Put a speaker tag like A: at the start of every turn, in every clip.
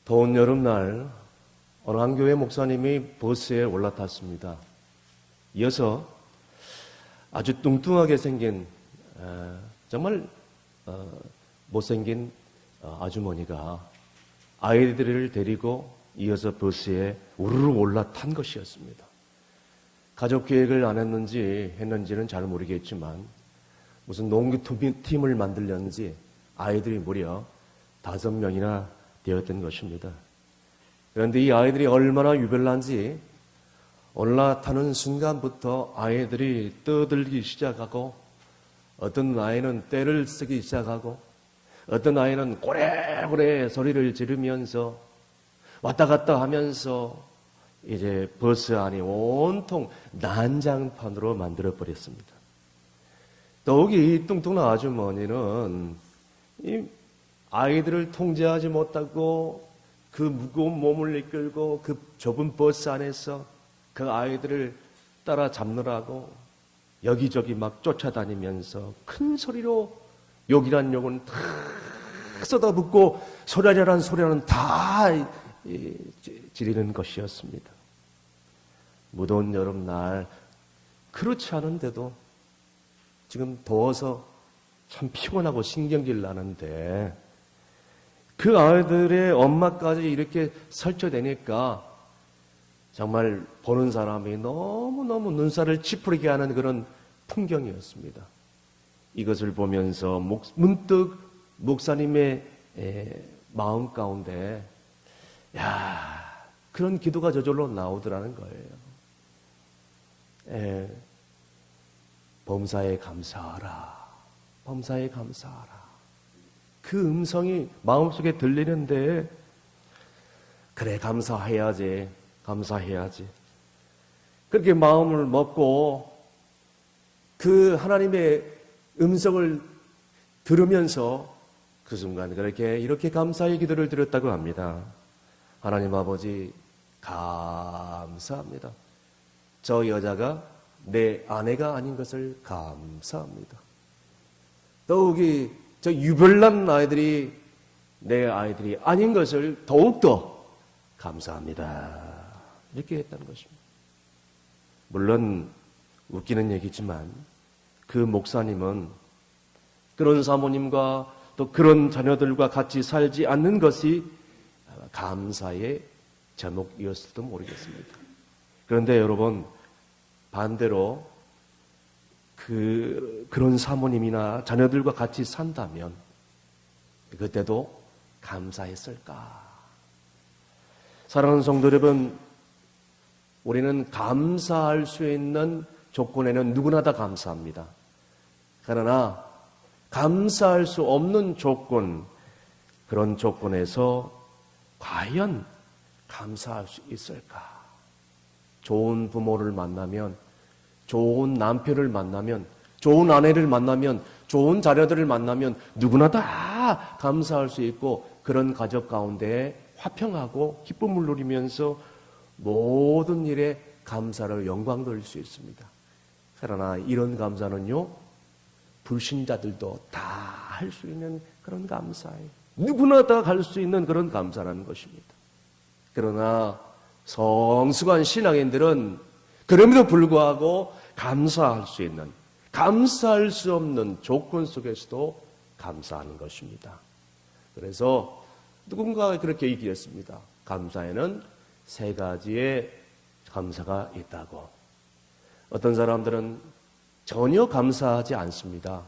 A: 더운 여름날 어느 한 교회 목사님이 버스에 올라탔습니다. 이어서 아주 뚱뚱하게 생긴 정말 못생긴 아주머니가 아이들을 데리고 이어서 버스에 우르르 올라탄 것이었습니다. 가족 계획을 안 했는지는 잘 모르겠지만 무슨 농구팀을 만들려는지 아이들이 무려 5명이나 되었던 것입니다. 그런데 이 아이들이 얼마나 유별난지 올라타는 순간부터 아이들이 떠들기 시작하고, 어떤 아이는 떼를 쓰기 시작하고, 어떤 아이는 고래고래 소리를 지르면서 왔다 갔다 하면서 이제 버스 안이 온통 난장판으로 만들어버렸습니다. 더욱이 이 뚱뚱한 아주머니는 이 아이들을 통제하지 못하고 그 무거운 몸을 이끌고 그 좁은 버스 안에서 그 아이들을 따라잡느라고 여기저기 막 쫓아다니면서 큰 소리로 욕이란 욕은 다 쏟아붓고 소리란 소리는 다 지르는 것이었습니다. 무더운 여름날 그렇지 않은데도 지금 더워서 참 피곤하고 신경질 나는데 그 아이들의 엄마까지 이렇게 설쳐대니까 정말 보는 사람이 너무너무 눈살을 찌푸리게 하는 그런 풍경이었습니다. 이것을 보면서 문득 목사님의 마음 가운데 그런 기도가 저절로 나오더라는 거예요. 범사에 감사하라. 범사에 감사하라. 그 음성이 마음속에 들리는데 그래 감사해야지. 그렇게 마음을 먹고 그 하나님의 음성을 들으면서 그 순간 이렇게 감사의 기도를 드렸다고 합니다. 하나님 아버지 감사합니다. 저 여자가 내 아내가 아닌 것을 감사합니다. 더욱이 저 유별난 아이들이 내 아이들이 아닌 것을 더욱더 감사합니다. 이렇게 했다는 것입니다. 물론 웃기는 얘기지만 그 목사님은 그런 사모님과 또 그런 자녀들과 같이 살지 않는 것이 감사의 제목이었을지도 모르겠습니다. 그런데 여러분, 반대로 그런 사모님이나 자녀들과 같이 산다면 그때도 감사했을까? 사랑하는 성도 여러분, 우리는 감사할 수 있는 조건에는 누구나 다 감사합니다. 그러나 감사할 수 없는 조건, 그런 조건에서 과연 감사할 수 있을까? 좋은 부모를 만나면, 좋은 남편을 만나면, 좋은 아내를 만나면, 좋은 자녀들을 만나면 누구나 다 감사할 수 있고 그런 가족 가운데 화평하고 기쁨을 누리면서 모든 일에 감사를 영광 돌릴 수 있습니다. 그러나 이런 감사는요, 불신자들도 다 할 수 있는 그런 감사예요. 누구나 다 갈 수 있는 그런 감사라는 것입니다. 그러나 성숙한 신앙인들은 그럼에도 불구하고 감사할 수 있는, 감사할 수 없는 조건 속에서도 감사하는 것입니다. 그래서 누군가가 그렇게 얘기했습니다. 감사에는 3가지의 감사가 있다고. 어떤 사람들은 전혀 감사하지 않습니다.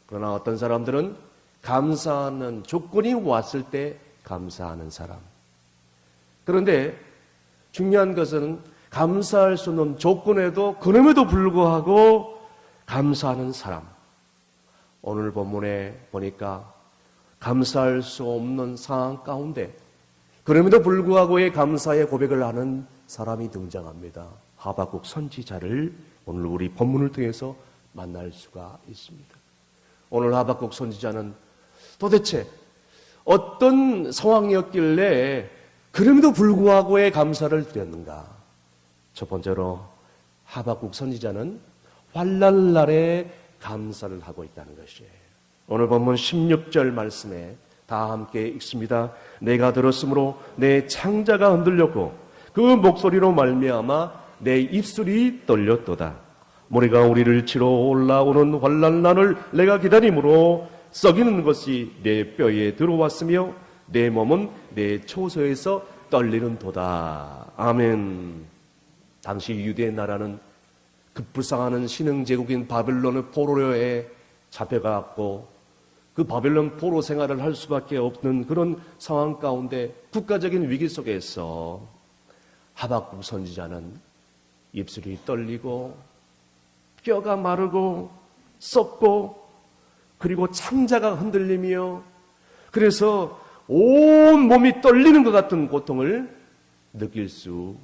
A: 그러나 어떤 사람들은 감사하는 조건이 왔을 때 감사하는 사람. 그런데 중요한 것은 감사할 수 없는 조건에도 그럼에도 불구하고 감사하는 사람. 오늘 본문에 보니까 감사할 수 없는 상황 가운데 그럼에도 불구하고의 감사의 고백을 하는 사람이 등장합니다. 하박국 선지자를 오늘 우리 본문을 통해서 만날 수가 있습니다. 오늘 하박국 선지자는 도대체 어떤 상황이었길래 그럼에도 불구하고의 감사를 드렸는가? 첫 번째로 하박국 선지자는 환난날에 감사를 하고 있다는 것이에요. 오늘 본문 16절 말씀에 다 함께 읽습니다. 내가 들었으므로 내 창자가 흔들렸고 그 목소리로 말미암아 내 입술이 떨렸도다. 모래가 우리를 치러 올라오는 환난난을 내가 기다림으로 썩이는 것이 내 뼈에 들어왔으며 내 몸은 내 초소에서 떨리는 도다. 아멘. 당시 유대 나라는 급부상하는 신흥제국인 바벨론의 포로에 잡혀갔고 그 바벨론 포로 생활을 할 수밖에 없는 그런 상황 가운데 국가적인 위기 속에서 하박국 선지자는 입술이 떨리고 뼈가 마르고 썩고 그리고 창자가 흔들리며 그래서 온 몸이 떨리는 것 같은 고통을 느낄 수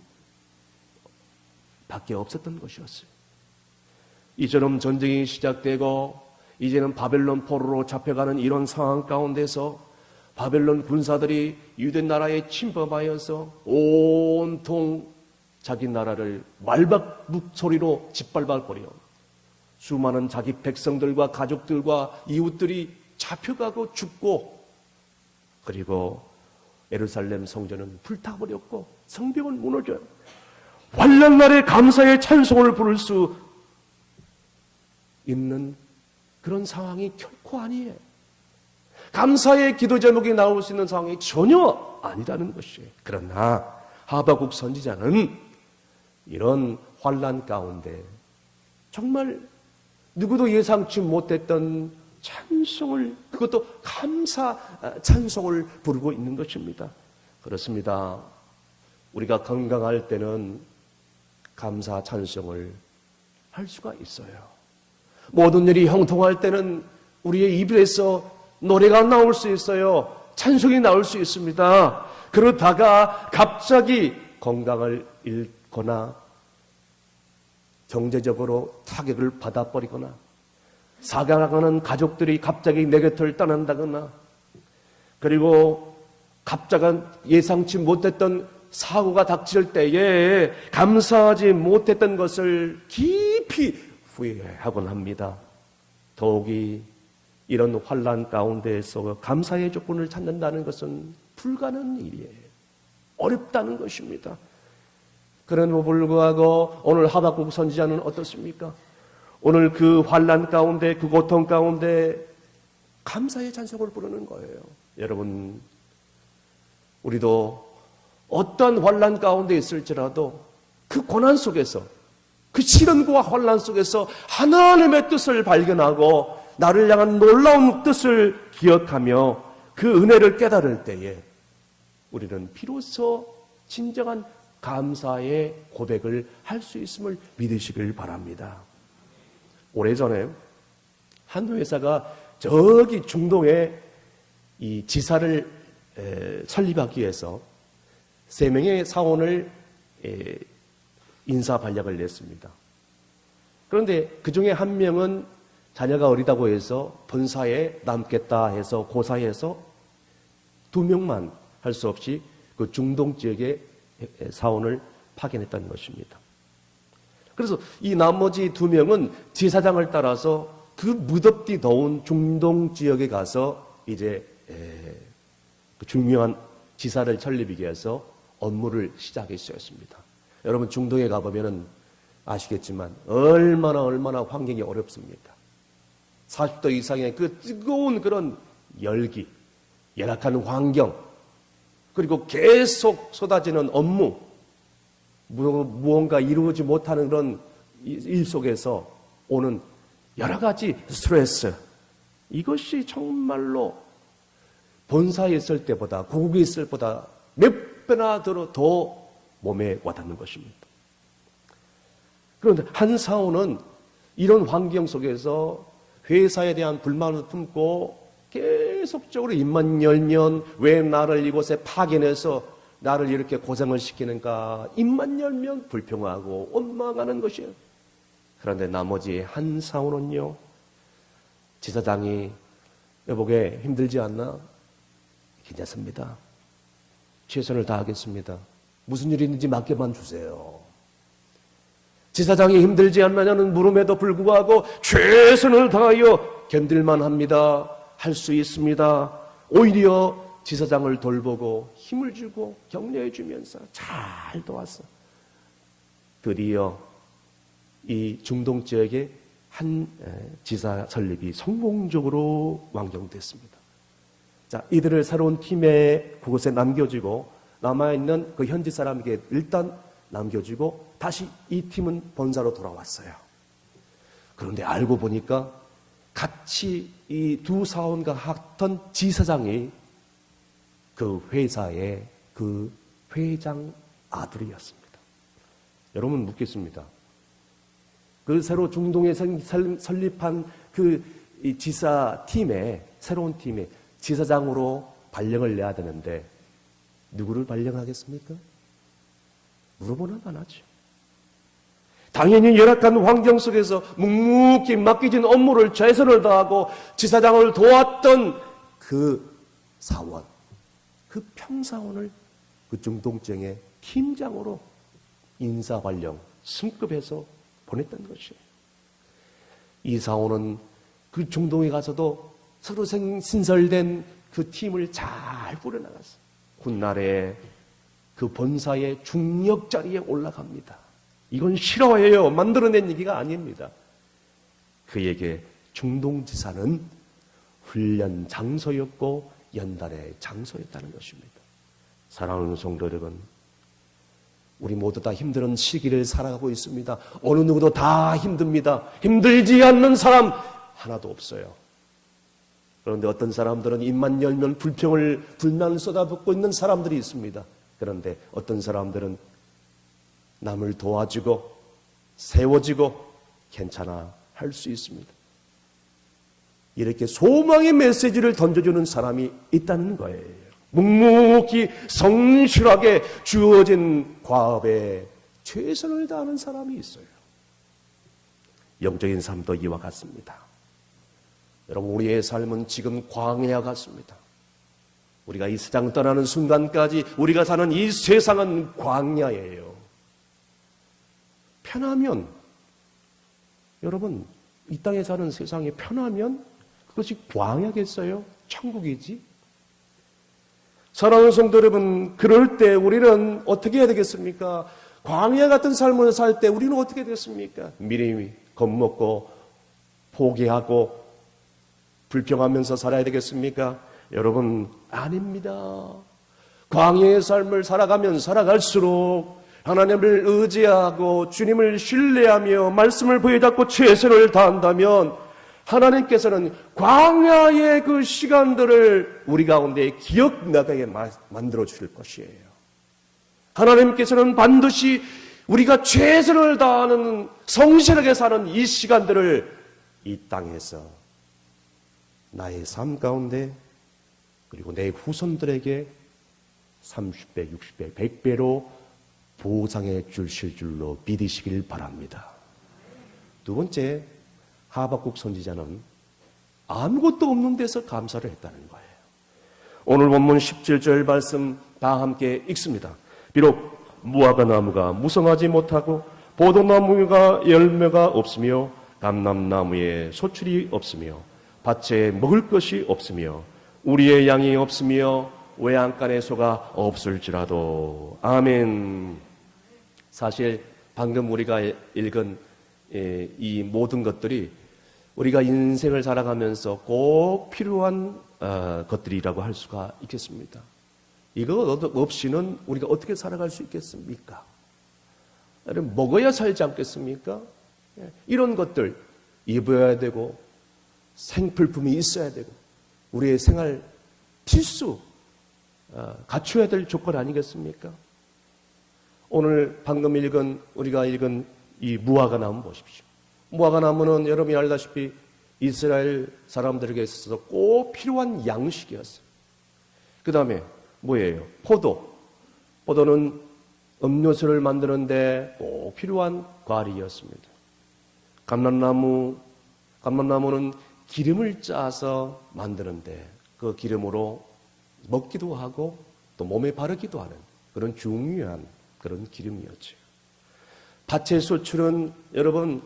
A: 밖에 없었던 것이었어요. 이처럼 전쟁이 시작되고 이제는 바벨론 포로로 잡혀가는 이런 상황 가운데서 바벨론 군사들이 유대 나라에 침범하여서 온통 자기 나라를 말박묵 소리로 짓밟아버려 수많은 자기 백성들과 가족들과 이웃들이 잡혀가고 죽고 그리고 예루살렘 성전은 불타버렸고 성벽은 무너져요. 환난날에 감사의 찬송을 부를 수 있는 그런 상황이 결코 아니에요. 감사의 기도 제목이 나올 수 있는 상황이 전혀 아니라는 것이에요. 그러나 하박국 선지자는 이런 환난 가운데 정말 누구도 예상치 못했던 찬송을, 그것도 감사 찬송을 부르고 있는 것입니다. 그렇습니다. 우리가 건강할 때는 감사 찬송을 할 수가 있어요. 모든 일이 형통할 때는 우리의 입에서 노래가 나올 수 있어요. 찬송이 나올 수 있습니다. 그러다가 갑자기 건강을 잃거나 경제적으로 타격을 받아버리거나 사랑하는 가족들이 갑자기 내 곁을 떠난다거나 그리고 갑자기 예상치 못했던 사고가 닥칠 때에 감사하지 못했던 것을 깊이 후회하곤 합니다. 더욱이 이런 환난 가운데에서 감사의 조건을 찾는다는 것은 불가능한 일이에요. 어렵다는 것입니다. 그럼에도 불구하고 오늘 하박국 선지자는 어떻습니까? 오늘 그 환난 가운데 그 고통 가운데 감사의 찬송을 부르는 거예요. 여러분, 우리도 어떤 환난 가운데 있을지라도 그 고난 속에서 그 시련과 환난 속에서 하나님의 뜻을 발견하고 나를 향한 놀라운 뜻을 기억하며 그 은혜를 깨달을 때에 우리는 비로소 진정한 감사의 고백을 할 수 있음을 믿으시길 바랍니다. 오래전에 한 회사가 저기 중동에 이 지사를 설립하기 위해서 3명의 사원을 인사 발령을 냈습니다. 그런데 그 중에 한 명은 자녀가 어리다고 해서 본사에 남겠다 해서 고사해서 2명만 할 수 없이 그 중동 지역에 사원을 파견했다는 것입니다. 그래서 이 나머지 2명은 지사장을 따라서 그 무덥디 더운 중동 지역에 가서 이제 그 중요한 지사를 설립하기 위해서 업무를 시작했었습니다. 여러분 중동에 가보면 아시겠지만 얼마나 환경이 어렵습니다. 40도 이상의 그 뜨거운 그런 열기, 열악한 환경, 그리고 계속 쏟아지는 업무, 무언가 이루어지 못하는 그런 일 속에서 오는 여러 가지 스트레스, 이것이 정말로 본사에 있을 때보다, 고국에 있을 때보다 몇 배나 더 몸에 와닿는 것입니다. 그런데 한 사원은 이런 환경 속에서 회사에 대한 불만을 품고 계속적으로 입만 열면 왜 나를 이곳에 파견해서 나를 이렇게 고생을 시키는가, 입만 열면 불평하고 원망하는 것이에요. 그런데 나머지 한 사원은요, 지사장이 여보게 힘들지 않나? 괜찮습니다. 최선을 다하겠습니다. 무슨 일이 있는지 맡겨만 주세요. 지사장이 힘들지 않느냐는 물음에도 불구하고 최선을 다하여 견딜만 합니다. 할 수 있습니다. 오히려 지사장을 돌보고 힘을 주고 격려해 주면서 잘 도왔어. 드디어 이 중동 지역에 한 지사 설립이 성공적으로 완경됐습니다. 자, 이들을 새로운 팀에 그곳에 남겨주고 남아있는 그 현지 사람에게 일단 남겨주고 다시 이 팀은 본사로 돌아왔어요. 그런데 알고 보니까 같이 이 두 사원과 했던 지사장이 그 회사의 그 회장 아들이었습니다. 여러분 묻겠습니다. 그 새로 중동에 설립한 그 지사팀에, 새로운 팀에 지사장으로 발령을 내야 되는데 누구를 발령하겠습니까? 물어보나 안 하죠. 당연히 열악한 환경 속에서 묵묵히 맡겨진 업무를 최선을 다하고 지사장을 도왔던 그 사원, 그 평사원을 그 중동정의 팀장으로 인사 발령, 승급해서 보냈던 것이에요. 이 사원은 그 중동에 가서도 서로 신설된 그 팀을 잘 꾸려나갔어요. 훗날에 그 본사의 중력 자리에 올라갑니다. 이건 실화예요. 만들어낸 얘기가 아닙니다. 그에게 중동지사는 훈련 장소였고 연단의 장소였다는 것입니다. 사랑하는 성도 여러분, 우리 모두 다 힘든 시기를 살아가고 있습니다. 어느 누구도 다 힘듭니다. 힘들지 않는 사람 하나도 없어요. 그런데 어떤 사람들은 입만 열면 불만을 쏟아붓고 있는 사람들이 있습니다. 그런데 어떤 사람들은 남을 도와주고 세워지고 괜찮아 할 수 있습니다. 이렇게 소망의 메시지를 던져주는 사람이 있다는 거예요. 묵묵히 성실하게 주어진 과업에 최선을 다하는 사람이 있어요. 영적인 삶도 이와 같습니다. 여러분, 우리의 삶은 지금 광야 같습니다. 우리가 이 세상 떠나는 순간까지 우리가 사는 이 세상은 광야예요. 편하면, 여러분, 이 땅에 사는 세상이 편하면 그것이 광야겠어요? 천국이지? 사랑하는 성도 여러분, 그럴 때 우리는 어떻게 해야 되겠습니까? 광야 같은 삶을 살 때 우리는 어떻게 되겠습니까? 미리 겁먹고 포기하고 불평하면서 살아야 되겠습니까? 여러분, 아닙니다. 광야의 삶을 살아갈수록 하나님을 의지하고 주님을 신뢰하며 말씀을 부여잡고 최선을 다한다면 하나님께서는 광야의 그 시간들을 우리 가운데 기억나게 만들어 주실 것이에요. 하나님께서는 반드시 우리가 최선을 다하는 성실하게 사는 이 시간들을 이 땅에서 나의 삶 가운데 그리고 내 후손들에게 30배, 60배, 100배로 보상해 주실 줄로 믿으시길 바랍니다. 두 번째, 하박국 선지자는 아무것도 없는 데서 감사를 했다는 거예요. 오늘 본문 17절 말씀 다 함께 읽습니다. 비록 무화과 나무가 무성하지 못하고 포도나무가 열매가 없으며 감람나무에 소출이 없으며 밭에 먹을 것이 없으며 우리의 양이 없으며 외양간에 소가 없을지라도. 아멘. 사실 방금 우리가 읽은 이 모든 것들이 우리가 인생을 살아가면서 꼭 필요한 것들이라고 할 수가 있겠습니다. 이거 없이는 우리가 어떻게 살아갈 수 있겠습니까? 먹어야 살지 않겠습니까? 이런 것들 입어야 되고 생필품이 있어야 되고 우리의 생활 필수 갖춰야 될 조건 아니겠습니까? 오늘 방금 우리가 읽은 이 무화과 나무 보십시오. 무화과 나무는 여러분이 알다시피 이스라엘 사람들에게 있어서 꼭 필요한 양식이었어요. 그 다음에 뭐예요? 포도는 음료수를 만드는데 꼭 필요한 과일이었습니다. 감람나무는 기름을 짜서 만드는데 그 기름으로 먹기도 하고 또 몸에 바르기도 하는 그런 중요한 그런 기름이었죠. 밭의 소출은 여러분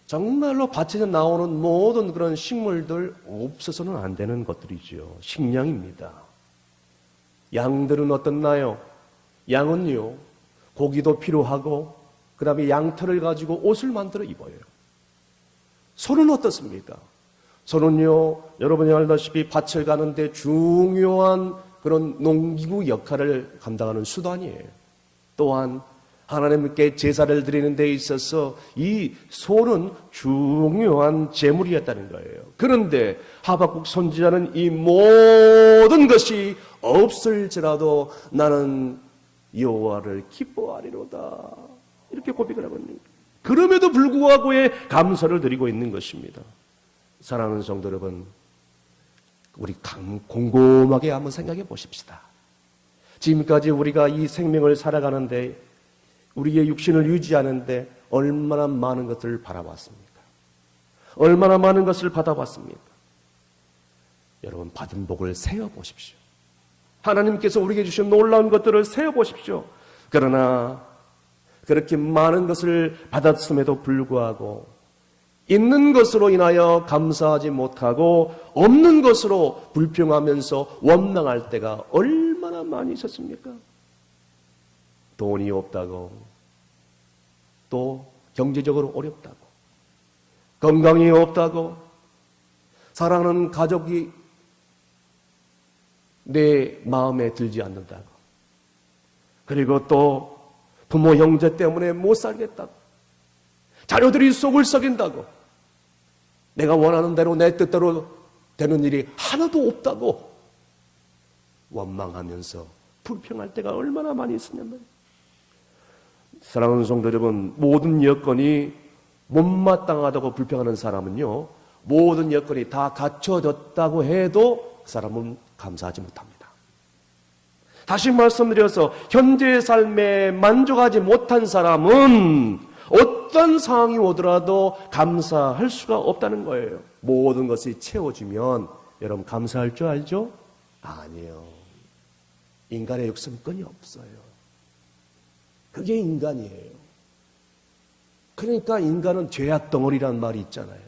A: 정말로 밭에서 나오는 모든 그런 식물들 없어서는 안 되는 것들이죠. 식량입니다. 양들은 어떻나요? 양은요, 고기도 필요하고 그 다음에 양털을 가지고 옷을 만들어 입어요. 소는 어떻습니까? 소는요, 여러분이 알다시피 밭을 가는데 중요한 그런 농기구 역할을 감당하는 수단이에요. 또한 하나님께 제사를 드리는 데 있어서 이 소는 중요한 제물이었다는 거예요. 그런데 하박국 선지자는 이 모든 것이 없을지라도 나는 여호와를 기뻐하리로다, 이렇게 고백을 하고 있는 거예요. 그럼에도 불구하고의 감사를 드리고 있는 것입니다. 사랑하는 성도 여러분, 우리 곰곰하게 한번 생각해 보십시다. 지금까지 우리가 이 생명을 살아가는데, 우리의 육신을 유지하는데 얼마나 많은 것을 바라봤습니까? 얼마나 많은 것을 받아봤습니까? 여러분, 받은 복을 세어보십시오. 하나님께서 우리에게 주신 놀라운 것들을 세어보십시오. 그러나 그렇게 많은 것을 받았음에도 불구하고 있는 것으로 인하여 감사하지 못하고 없는 것으로 불평하면서 원망할 때가 얼마나 많이 있었습니까? 돈이 없다고, 또 경제적으로 어렵다고, 건강이 없다고, 사랑하는 가족이 내 마음에 들지 않는다고, 그리고 또 부모 형제 때문에 못 살겠다고, 자녀들이 속을 썩인다고, 내가 원하는 대로 내 뜻대로 되는 일이 하나도 없다고 원망하면서 불평할 때가 얼마나 많이 있었냐면, 사랑하는 성도 여러분, 모든 여건이 못마땅하다고 불평하는 사람은요, 모든 여건이 다 갖춰졌다고 해도 그 사람은 감사하지 못합니다. 다시 말씀드려서 현재의 삶에 만족하지 못한 사람은 어떤 상황이 오더라도 감사할 수가 없다는 거예요. 모든 것이 채워지면 여러분 감사할 줄 알죠? 아니에요. 인간의 욕심권이 없어요. 그게 인간이에요. 그러니까 인간은 죄악 덩어리라는 말이 있잖아요.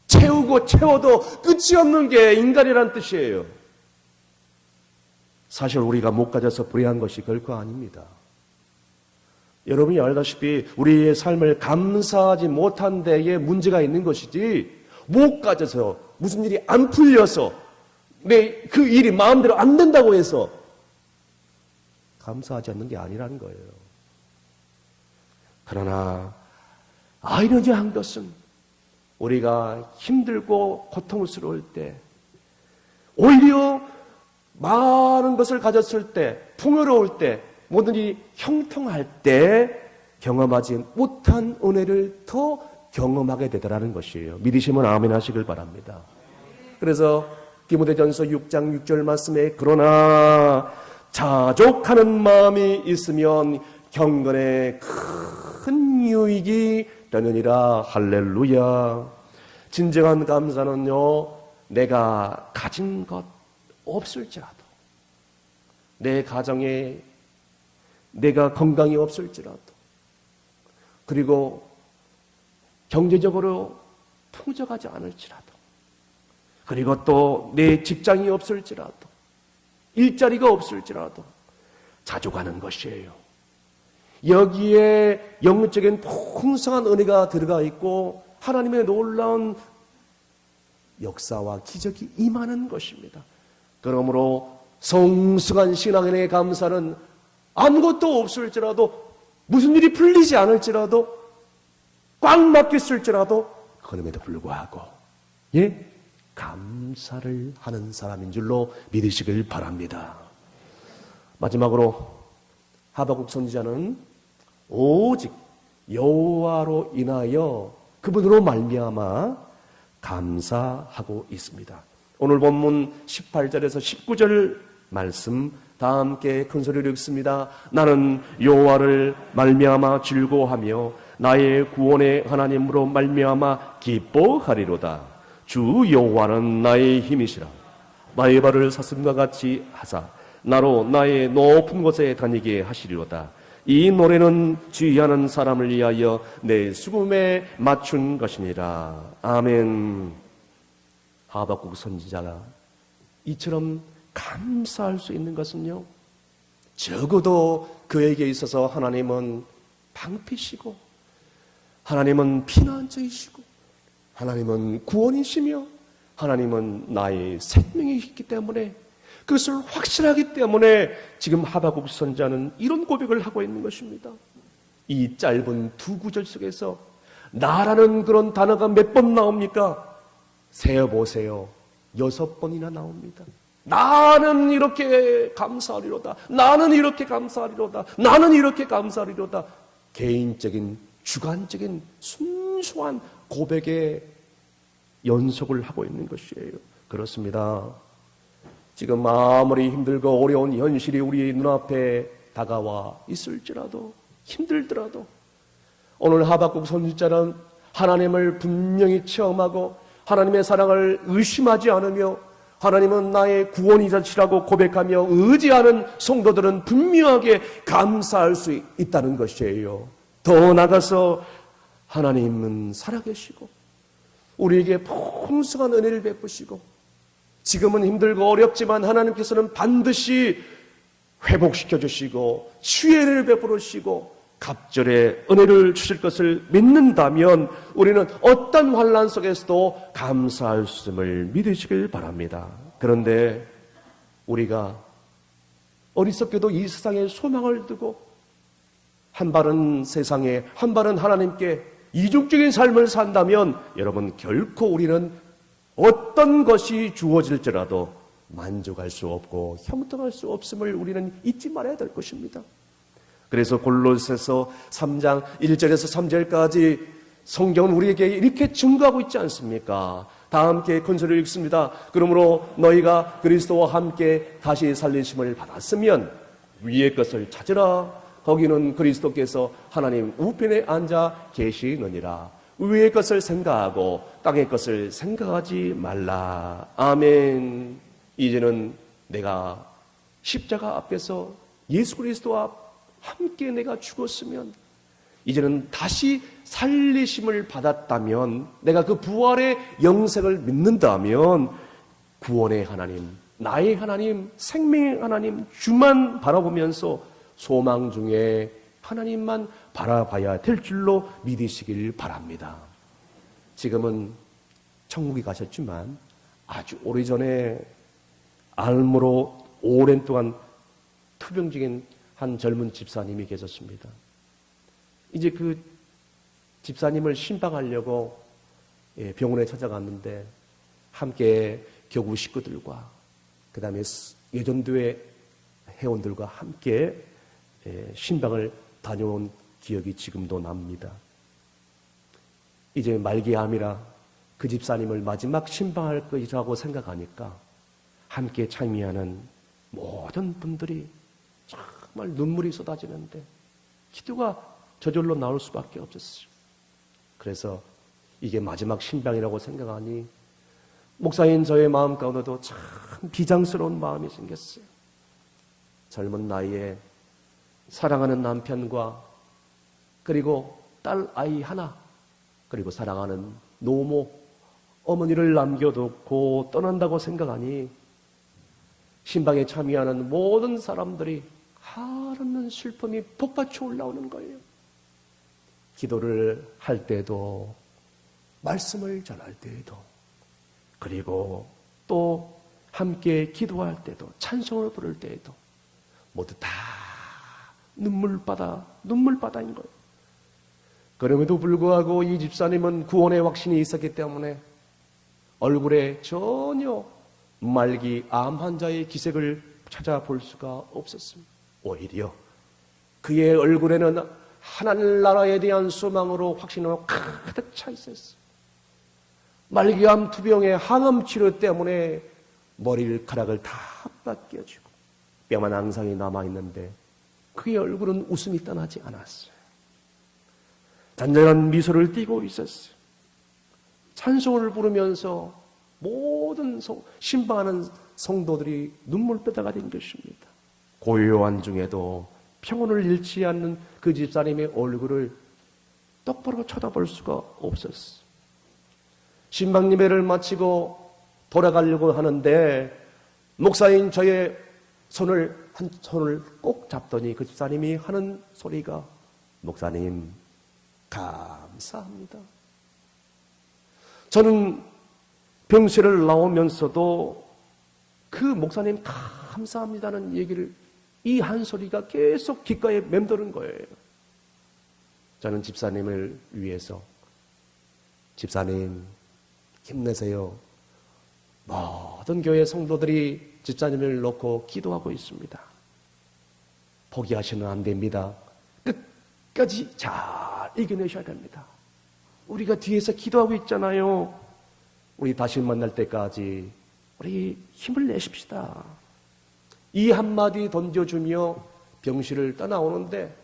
A: 채우고 채워도 끝이 없는 게 인간이란 뜻이에요. 사실 우리가 못 가져서 불행한 것이 결코 아닙니다. 여러분이 알다시피 우리의 삶을 감사하지 못한 데에 문제가 있는 것이지, 못 가져서 무슨 일이 안 풀려서 내 그 일이 마음대로 안 된다고 해서 감사하지 않는 게 아니라는 거예요. 그러나 아이러니한 것은 우리가 힘들고 고통스러울 때, 오히려 많은 것을 가졌을 때, 풍요로울 때, 모든 일이 형통할 때 경험하지 못한 은혜를 더 경험하게 되더라는 것이에요. 믿으시면 아멘 하시길 바랍니다. 그래서 디모데전서 6장 6절 말씀에 그러나 자족하는 마음이 있으면 경건에 큰 유익이 되느니라. 할렐루야. 진정한 감사는요, 내가 가진 것 없을지라도, 내 가정에 내가 건강이 없을지라도, 그리고 경제적으로 풍족하지 않을지라도, 그리고 또 내 직장이 없을지라도, 일자리가 없을지라도 자족하는 것이에요. 여기에 영적인 풍성한 은혜가 들어가 있고 하나님의 놀라운 역사와 기적이 임하는 것입니다. 그러므로 성숙한 신앙인의 감사는 아무것도 없을지라도, 무슨 일이 풀리지 않을지라도, 꽉 막혔을지라도 그럼에도 불구하고 감사를 하는 사람인 줄로 믿으시길 바랍니다. 마지막으로 하박국 선지자는 오직 여호와로 인하여, 그분으로 말미암아 감사하고 있습니다. 오늘 본문 18절에서 19절 말씀 다 함께 큰 소리로 읽습니다. 나는 여호와를 말미암아 즐거워하며 나의 구원의 하나님으로 말미암아 기뻐하리로다. 주 여호와는 나의 힘이시라. 나의 발을 사슴과 같이 하사 나로 나의 높은 곳에 다니게 하시리로다. 이 노래는 주의하는 사람을 위하여 내 수금에 맞춘 것이니라. 아멘. 하박국 선지자가 이처럼 감사할 수 있는 것은요, 적어도 그에게 있어서 하나님은 방패시고, 하나님은 피난처이시고, 하나님은 구원이시며, 하나님은 나의 생명이시기 때문에, 그것을 확신하기 때문에 지금 하박국 선지자는 이런 고백을 하고 있는 것입니다. 이 짧은 두 구절 속에서 나라는 그런 단어가 몇 번 나옵니까? 세어보세요. 6번이나 나옵니다. 나는 이렇게 감사하리로다. 나는 이렇게 감사하리로다. 나는 이렇게 감사하리로다. 개인적인, 주관적인 순수한 고백의 연속을 하고 있는 것이에요. 그렇습니다. 지금 아무리 힘들고 어려운 현실이 우리 눈앞에 다가와 있을지라도, 힘들더라도, 오늘 하박국 선지자는 하나님을 분명히 체험하고 하나님의 사랑을 의심하지 않으며 하나님은 나의 구원이자시라고 고백하며 의지하는 성도들은 분명하게 감사할 수 있다는 것이에요. 더 나아가서 하나님은 살아계시고 우리에게 풍성한 은혜를 베푸시고, 지금은 힘들고 어렵지만 하나님께서는 반드시 회복시켜 주시고 치유를 베풀으시고 갑절의 은혜를 주실 것을 믿는다면 우리는 어떤 환난 속에서도 감사할 수 있음을 믿으시길 바랍니다. 그런데 우리가 어리석게도 이 세상에 소망을 두고 한 발은 세상에, 한 발은 하나님께 이중적인 삶을 산다면 여러분, 결코 우리는 어떤 것이 주어질지라도 만족할 수 없고 형통할 수 없음을 우리는 잊지 말아야 될 것입니다. 그래서 골로새서 3장 1절에서 3절까지 성경은 우리에게 이렇게 증거하고 있지 않습니까? 다 함께 큰 소리를 읽습니다. 그러므로 너희가 그리스도와 함께 다시 살리심을 받았으면 위의 것을 찾으라. 거기는 그리스도께서 하나님 우편에 앉아 계시느니라. 위의 것을 생각하고 땅의 것을 생각하지 말라. 아멘. 이제는 내가 십자가 앞에서 예수 그리스도와 함께 내가 죽었으면, 이제는 다시 살리심을 받았다면, 내가 그 부활의 영생을 믿는다면 구원의 하나님, 나의 하나님, 생명의 하나님 주만 바라보면서 소망 중에 하나님만 바라봐야 될 줄로 믿으시길 바랍니다. 지금은 천국에 가셨지만 아주 오래전에 알므로 오랜 동안 투병중인 한 젊은 집사님이 계셨습니다. 이제 그 집사님을 신방하려고 병원에 찾아갔는데 함께 교구 식구들과 그 다음에 예전도회 회원들과 함께 신방을 다녀온 기억이 지금도 납니다. 이제 말기암이라 그 집사님을 마지막 신방할 것이라고 생각하니까 함께 참여하는 모든 분들이 정말 눈물이 쏟아지는데 기도가 저절로 나올 수밖에 없었어요. 그래서 이게 마지막 신방이라고 생각하니 목사인 저의 마음 가운데도 참 비장스러운 마음이 생겼어요. 젊은 나이에 사랑하는 남편과 그리고 딸 아이 하나, 그리고 사랑하는 노모 어머니를 남겨두고 떠난다고 생각하니 신방에 참여하는 모든 사람들이 한없는 슬픔이 복받쳐 올라오는 거예요. 기도를 할 때도, 말씀을 전할 때에도, 그리고 또 함께 기도할 때도, 찬송을 부를 때에도 모두 다 눈물바다인 거예요. 그럼에도 불구하고 이 집사님은 구원의 확신이 있었기 때문에 얼굴에 전혀 말기 암 환자의 기색을 찾아볼 수가 없었습니다. 오히려 그의 얼굴에는 하늘나라에 대한 소망으로 확신으로 가득 차 있었어요. 말기암 투병의 항암 치료 때문에 머리카락을 다 벗겨지고 뼈만 앙상이 남아있는데 그의 얼굴은 웃음이 떠나지 않았어요. 잔잔한 미소를 띠고 있었어요. 찬송을 부르면서 모든 신방하는 성도들이 눈물바다가 된 것입니다. 고요한 중에도 평온을 잃지 않는 그 집사님의 얼굴을 똑바로 쳐다볼 수가 없었어. 신방 예배를 마치고 돌아가려고 하는데 목사인 저의 한 손을 꼭 잡더니 그 집사님이 하는 소리가 목사님 감사합니다. 저는 병실을 나오면서도 그 목사님 감사합니다는 얘기를 이 한 소리가 계속 귓가에 맴도는 거예요. 저는 집사님을 위해서 집사님 힘내세요. 모든 교회 성도들이 집사님을 놓고 기도하고 있습니다. 포기하시면 안 됩니다. 끝까지 잘 이겨내셔야 됩니다. 우리가 뒤에서 기도하고 있잖아요. 우리 다시 만날 때까지 우리 힘을 내십시다. 이 한마디 던져주며 병실을 떠나오는데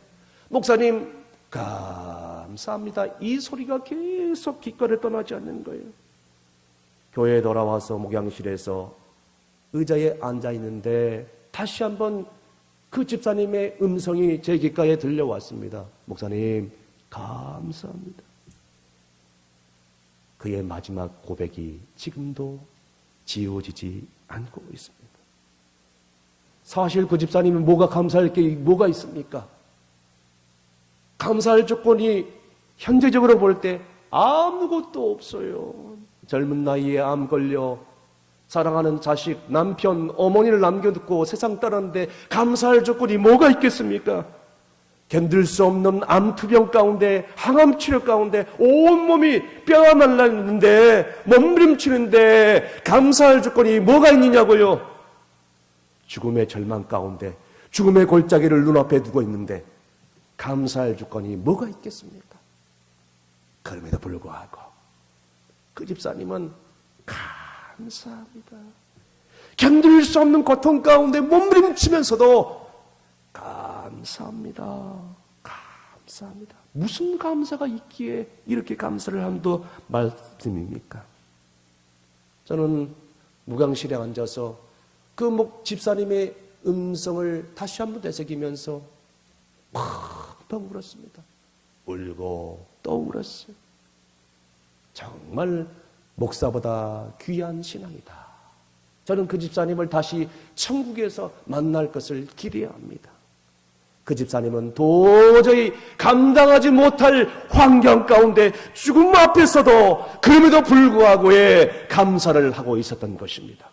A: 목사님 감사합니다. 이 소리가 계속 귓가를 떠나지 않는 거예요. 교회에 돌아와서 목양실에서 의자에 앉아 있는데 다시 한번 그 집사님의 음성이 제 귓가에 들려왔습니다. 목사님 감사합니다. 그의 마지막 고백이 지금도 지워지지 않고 있습니다. 사실 그 집사님은 뭐가 감사할 게 뭐가 있습니까? 감사할 조건이 현재적으로 볼 때 아무것도 없어요. 젊은 나이에 암 걸려 사랑하는 자식, 남편, 어머니를 남겨두고 세상 떠났는데 감사할 조건이 뭐가 있겠습니까? 견딜 수 없는 암투병 가운데, 항암 치료 가운데 온몸이 뼈가 말랐는데 몸부림치는데 감사할 조건이 뭐가 있느냐고요? 죽음의 절망 가운데 죽음의 골짜기를 눈앞에 두고 있는데 감사할 조건이 뭐가 있겠습니까? 그럼에도 불구하고 그 집사님은 감사합니다. 견딜 수 없는 고통 가운데 몸부림치면서도 감사합니다. 감사합니다. 무슨 감사가 있기에 이렇게 감사를 함도 말씀입니까? 저는 무강실에 앉아서 그 집사님의 음성을 다시 한번 되새기면서 펑펑 울었습니다. 울고 또 울었어요. 정말 목사보다 귀한 신앙이다. 저는 그 집사님을 다시 천국에서 만날 것을 기대합니다. 그 집사님은 도저히 감당하지 못할 환경 가운데 죽음 앞에서도 그럼에도 불구하고 감사를 하고 있었던 것입니다.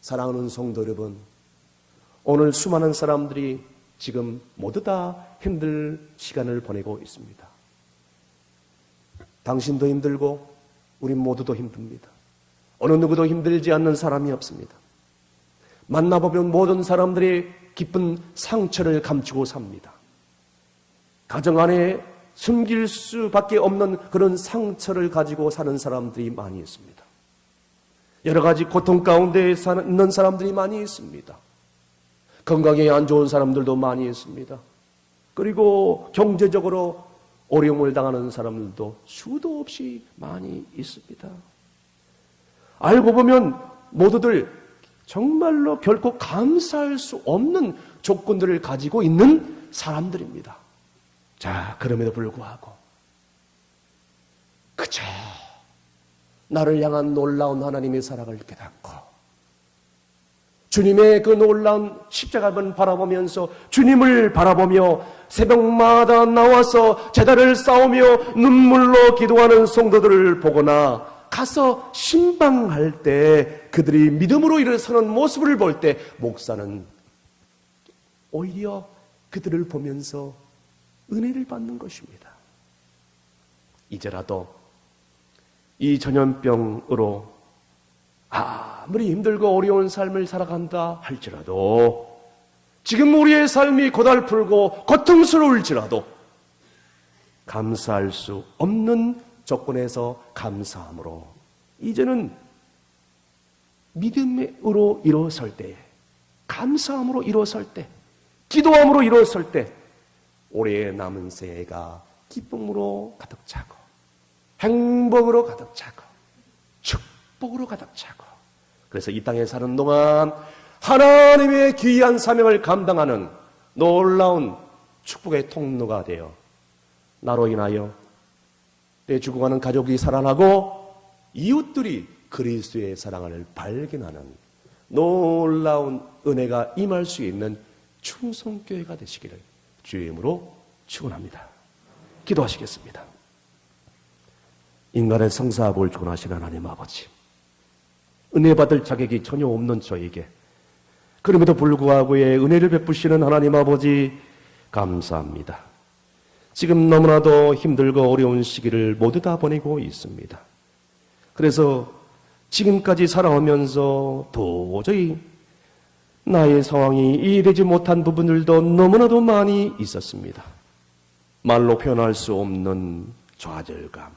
A: 사랑하는 성도 여러분, 오늘 수많은 사람들이 지금 모두 다 힘들 시간을 보내고 있습니다. 당신도 힘들고 우리 모두도 힘듭니다. 어느 누구도 힘들지 않는 사람이 없습니다. 만나보면 모든 사람들이 깊은 상처를 감추고 삽니다. 가정 안에 숨길 수밖에 없는 그런 상처를 가지고 사는 사람들이 많이 있습니다. 여러 가지 고통 가운데 있는 사람들이 많이 있습니다. 건강에 안 좋은 사람들도 많이 있습니다. 그리고 경제적으로 어려움을 당하는 사람들도 수도 없이 많이 있습니다. 알고 보면 모두들 정말로 결코 감사할 수 없는 조건들을 가지고 있는 사람들입니다. 자, 그럼에도 불구하고 그저 나를 향한 놀라운 하나님의 사랑을 깨닫고 주님의 그 놀라운 십자가를 바라보면서 주님을 바라보며 새벽마다 나와서 제단을 쌓으며 눈물로 기도하는 성도들을 보거나 가서 신방할 때 그들이 믿음으로 일어서는 모습을 볼 때 목사는 오히려 그들을 보면서 은혜를 받는 것입니다. 이제라도 이 전염병으로 아무리 힘들고 어려운 삶을 살아간다 할지라도 지금 우리의 삶이 고달프고 고통스러울지라도 감사할 수 없는 조건에서 감사함으로 이제는 믿음으로 일어설 때, 감사함으로 일어설 때, 기도함으로 일어설 때 올해의 남은 새해가 기쁨으로 가득 차고 행복으로 가득 차고 축복으로 가득 차고 그래서 이 땅에 사는 동안 하나님의 귀한 사명을 감당하는 놀라운 축복의 통로가 되어 나로 인하여 내 죽어가는 가족이 살아나고 이웃들이 그리스도의 사랑을 발견하는 놀라운 은혜가 임할 수 있는 충성교회가 되시기를 주의 이름으로 축원합니다. 기도하시겠습니다. 인간의 성사합을 존하시는 하나님 아버지, 은혜 받을 자격이 전혀 없는 저에게 그럼에도 불구하고 은혜를 베푸시는 하나님 아버지 감사합니다. 지금 너무나도 힘들고 어려운 시기를 모두 다 보내고 있습니다. 그래서 지금까지 살아오면서 도저히 나의 상황이 이해되지 못한 부분들도 너무나도 많이 있었습니다. 말로 표현할 수 없는 좌절감,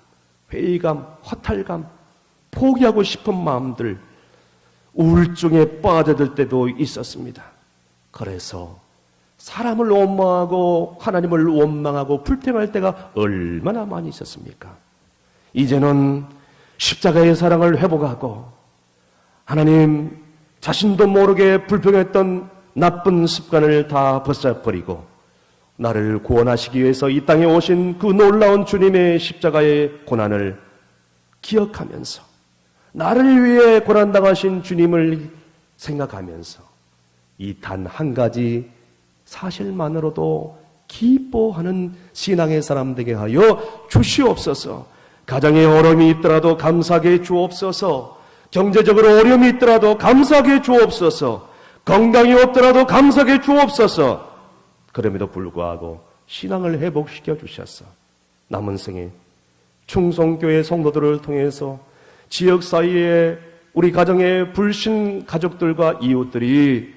A: 회의감, 허탈감, 포기하고 싶은 마음들, 우울증에 빠져들 때도 있었습니다. 그래서 사람을 원망하고 하나님을 원망하고 불평할 때가 얼마나 많이 있었습니까? 이제는 십자가의 사랑을 회복하고 하나님 자신도 모르게 불평했던 나쁜 습관을 다 벗어버리고 나를 구원하시기 위해서 이 땅에 오신 그 놀라운 주님의 십자가의 고난을 기억하면서 나를 위해 고난당하신 주님을 생각하면서 이 단 한 가지 사실만으로도 기뻐하는 신앙의 사람 되게 하여 주시옵소서. 가정에 어려움이 있더라도 감사하게 주옵소서. 경제적으로 어려움이 있더라도 감사하게 주옵소서. 건강이 없더라도 감사하게 주옵소서. 그럼에도 불구하고 신앙을 회복시켜 주셔서 남은 생에 충성교회 성도들을 통해서 지역 사이에 우리 가정의 불신 가족들과 이웃들이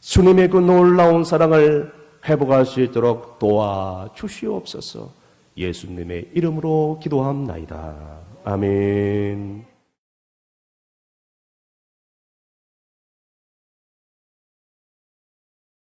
A: 주님의 그 놀라운 사랑을 회복할 수 있도록 도와주시옵소서. 예수님의 이름으로 기도합나이다. 아멘.